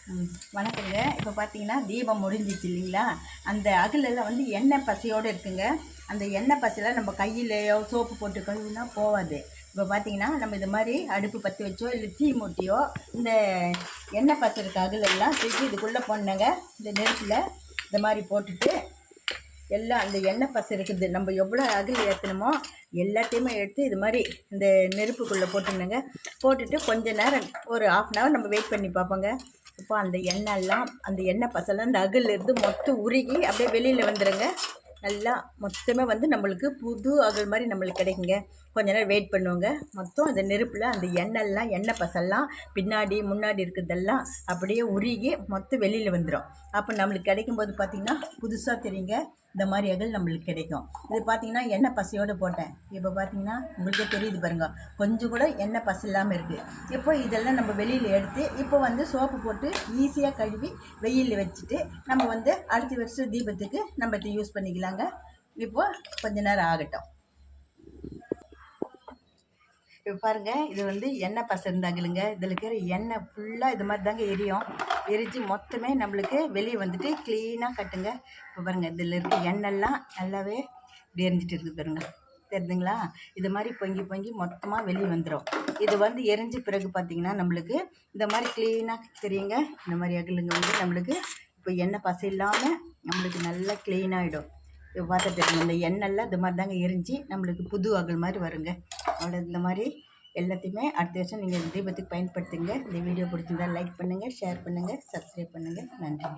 வணக்கங்க. இப்போ பார்த்தீங்கன்னா தீபம் முடிஞ்சிச்சு இல்லைங்களா? அந்த அகலெல்லாம் வந்து எண்ணெய் பசையோடு இருக்குங்க. அந்த எண்ணெய் பசையில் நம்ம கையிலையோ சோப்பு போட்டு கழுவுனா போகாது. இப்போ பார்த்தீங்கன்னா நம்ம இது மாதிரி அடுப்பு பற்ற வச்சோ இல்லை தீ மூட்டியோ இந்த எண்ணெய் பசை இருக்க அகலெல்லாம் தூக்கி இதுக்குள்ளே போடணுங்க. இந்த நெருப்பில் இந்த மாதிரி போட்டுட்டு எல்லாம் அந்த எண்ணெய் பசை இருக்குது, நம்ம எவ்வளோ அகல் ஏற்றணுமோ எல்லாத்தையுமே எடுத்து இது மாதிரி இந்த நெருப்புக்குள்ளே போட்டுருணுங்க. போட்டுட்டு கொஞ்சம் நேரம் ஒரு 1/2 hour நம்ம வெயிட் பண்ணி பார்ப்போங்க. இப்போ அந்த எண்ணெய்லாம் அந்த எண்ணெய் பசைலாம் அந்த அகல்லேருந்து மொத்தம் உருகி அப்படியே வெளியில் வந்துடுங்க. நல்லா மொத்தமே வந்து நம்மளுக்கு புது அகல் மாதிரி நம்மளுக்கு கிடைக்குங்க. கொஞ்ச நேரம் வெயிட் பண்ணுவோங்க. மொத்தம் அந்த நெருப்பில் அந்த எண்ணெய் பசெல்லாம் பின்னாடி முன்னாடி இருக்கிறதெல்லாம் அப்படியே உருகி மொத்தம் வெளியில் வந்துடும். அப்போ நம்மளுக்கு கிடைக்கும்போது பார்த்திங்கன்னா புதுசாக தெரியுங்க. இந்த மாதிரி அகல் நம்மளுக்கு கிடைக்கும். இது பார்த்திங்கன்னா எண்ணெய் பசையோடு போட்டேன். இப்போ பார்த்திங்கன்னா உங்களுக்கே தெரியுது பாருங்கள், கொஞ்சம் கூட எண்ணெய் பசை இல்லாமல் இருக்குது. இப்போ இதெல்லாம் நம்ம வெளியில் எடுத்து இப்போ வந்து சோப்பு போட்டு ஈஸியாக கழுவி வெயிலில் வச்சுட்டு நம்ம வந்து அடுத்த வருஷம் தீபத்துக்கு நம்ம இதை யூஸ் பண்ணிக்கலாங்க. இப்போது கொஞ்ச நேரம் ஆகட்டும். இப்போ பாருங்கள், இது வந்து எண்ணெய் பசை இருந்தாங்கல்லுங்க. இதில் இருக்கிற எண்ணெய் ஃபுல்லாக இது மாதிரி தாங்க எரியும். எரிஞ்சு மொத்தமே நம்மளுக்கு வெளியே வந்துட்டு க்ளீனாக கட்டுங்க. இப்போ பாருங்கள், இதில் இருக்க எண்ணெய்லாம் நல்லாவே இப்படி எரிஞ்சிட்டு இருக்குது பாருங்கள், தெரியுதுங்களா? இது மாதிரி பொங்கி பொங்கி மொத்தமாக வெளியே வந்துடும். இது வந்து எரிஞ்ச பிறகு பார்த்திங்கன்னா நம்மளுக்கு இந்த மாதிரி க்ளீனாக தெரியுங்க. இந்த மாதிரி அகலுங்க வந்து நம்மளுக்கு இப்போ எண்ணெய் பசை இல்லாமல் நம்மளுக்கு நல்லா க்ளீனாகிடும். இப்போ பார்த்தா தெரியும், இந்த எண்ணெய்லாம் இது மாதிரி தாங்க எரிஞ்சு நம்மளுக்கு புது அகல் மாதிரி வருங்க. அவ்வளோ இந்த மாதிரி எல்லாத்தையுமே அடுத்த வருஷம் நீங்கள் தீபத்துக்கு பயன்படுத்துங்க. இந்த வீடியோ பிடிச்சிருந்தால் லைக் பண்ணுங்கள், ஷேர் பண்ணுங்கள், சப்ஸ்கிரைப் பண்ணுங்கள். நன்றி.